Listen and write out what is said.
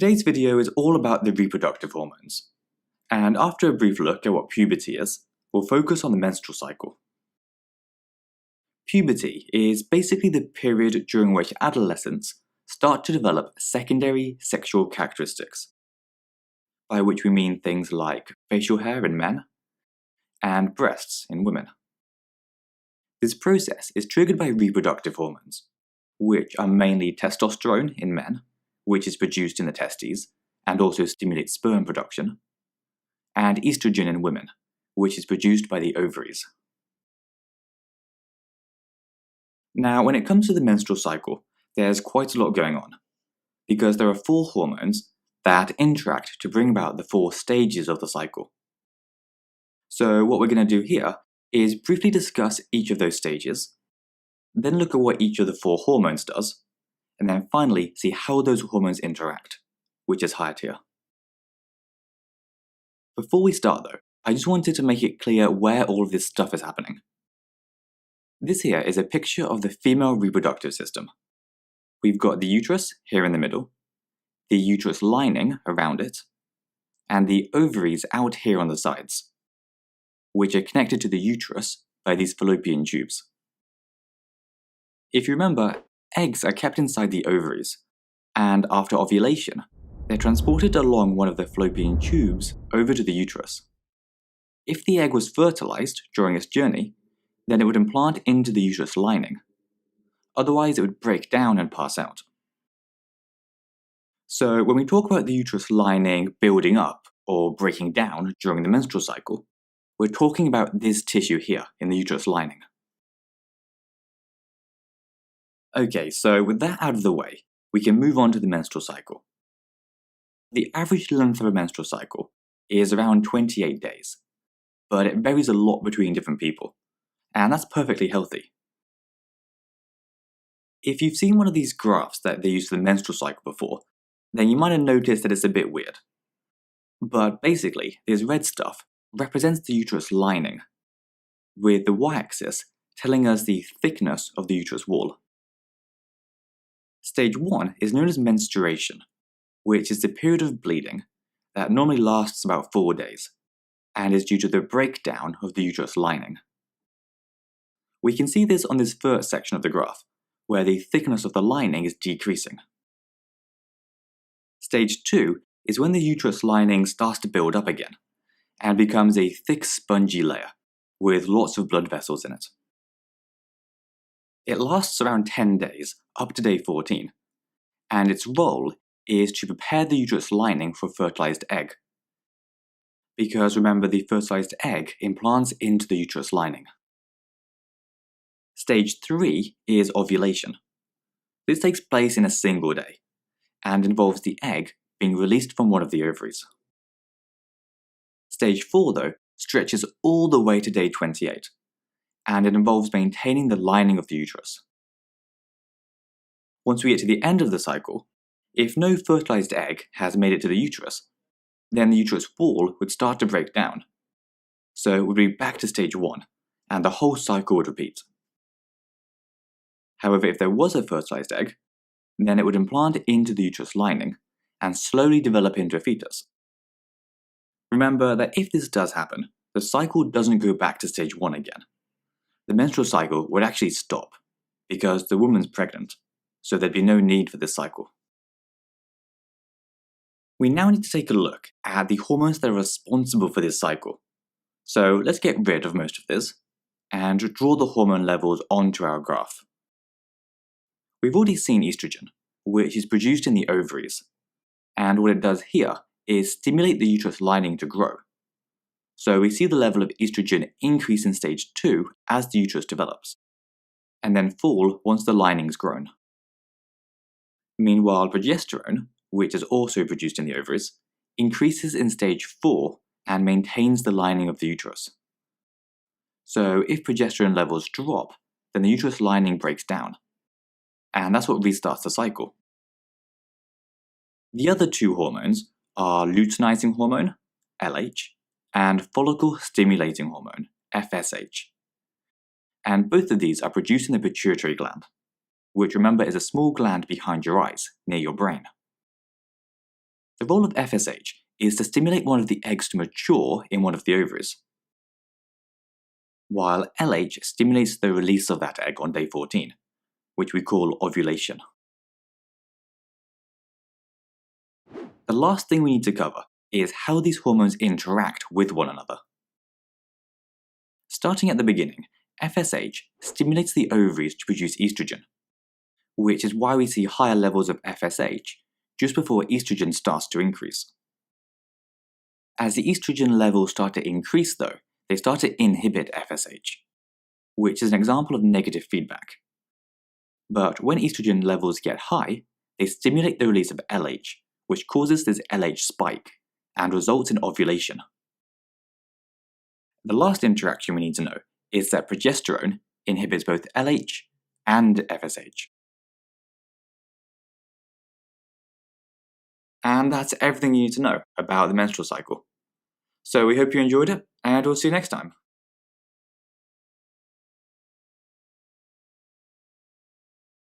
Today's video is all about the reproductive hormones, and after a brief look at what puberty is, we'll focus on the menstrual cycle. Puberty is basically the period during which adolescents start to develop secondary sexual characteristics, by which we mean things like facial hair in men and breasts in women. This process is triggered by reproductive hormones, which are mainly testosterone in men, which is produced in the testes and also stimulates sperm production, and estrogen in women, which is produced by the ovaries. Now, when it comes to the menstrual cycle, there's quite a lot going on, because there are 4 hormones that interact to bring about the 4 stages of the cycle. So what we're going to do here is briefly discuss each of those stages, then look at what each of the 4 hormones does, and then finally see how those hormones interact, which is higher tier. Before we start though, I just wanted to make it clear where all of this stuff is happening. This here is a picture of the female reproductive system. We've got the uterus here in the middle, the uterus lining around it, and the ovaries out here on the sides, which are connected to the uterus by these fallopian tubes. If you remember, eggs are kept inside the ovaries, and after ovulation, they're transported along one of the fallopian tubes over to the uterus. If the egg was fertilized during its journey, then it would implant into the uterus lining. Otherwise, it would break down and pass out. So when we talk about the uterus lining building up or breaking down during the menstrual cycle, we're talking about this tissue here in the uterus lining. Okay, so with that out of the way, we can move on to the menstrual cycle. The average length of a menstrual cycle is around 28 days, but it varies a lot between different people, and that's perfectly healthy. If you've seen one of these graphs that they use for the menstrual cycle before, then you might have noticed that it's a bit weird. But basically, this red stuff represents the uterus lining, with the y-axis telling us the thickness of the uterus wall. Stage 1 is known as menstruation, which is the period of bleeding that normally lasts about 4 days, and is due to the breakdown of the uterus lining. We can see this on this first section of the graph, where the thickness of the lining is decreasing. Stage 2 is when the uterus lining starts to build up again, and becomes a thick spongy layer, with lots of blood vessels in it. It lasts around 10 days, up to day 14, and its role is to prepare the uterus lining for a fertilized egg. Because remember, the fertilized egg implants into the uterus lining. Stage 3 is ovulation. This takes place in a single day, and involves the egg being released from one of the ovaries. Stage 4, though, stretches all the way to day 28, and it involves maintaining the lining of the uterus. Once we get to the end of the cycle, if no fertilized egg has made it to the uterus, then the uterus wall would start to break down. So it would be back to stage 1, and the whole cycle would repeat. However, if there was a fertilized egg, then it would implant into the uterus lining and slowly develop into a fetus. Remember that if this does happen, the cycle doesn't go back to stage 1 again. The menstrual cycle would actually stop, because the woman's pregnant, so there'd be no need for this cycle. We now need to take a look at the hormones that are responsible for this cycle. So let's get rid of most of this, and draw the hormone levels onto our graph. We've already seen estrogen, which is produced in the ovaries, and what it does here is stimulate the uterus lining to grow. So we see the level of estrogen increase in stage 2 as the uterus develops, and then fall once the lining's grown. Meanwhile, progesterone, which is also produced in the ovaries, increases in stage 4 and maintains the lining of the uterus. So if progesterone levels drop, then the uterus lining breaks down, and that's what restarts the cycle. The other 2 hormones are luteinizing hormone, LH, and follicle stimulating hormone, FSH. And both of these are produced in the pituitary gland, which remember is a small gland behind your eyes, near your brain. The role of FSH is to stimulate one of the eggs to mature in one of the ovaries, while LH stimulates the release of that egg on day 14, which we call ovulation. The last thing we need to cover is how these hormones interact with one another. Starting at the beginning, FSH stimulates the ovaries to produce estrogen, which is why we see higher levels of FSH just before estrogen starts to increase. As the estrogen levels start to increase though, they start to inhibit FSH, which is an example of negative feedback. But when estrogen levels get high, they stimulate the release of LH, which causes this LH spike and results in ovulation. The last interaction we need to know is that progesterone inhibits both LH and FSH. And that's everything you need to know about the menstrual cycle. So we hope you enjoyed it, and we'll see you next time.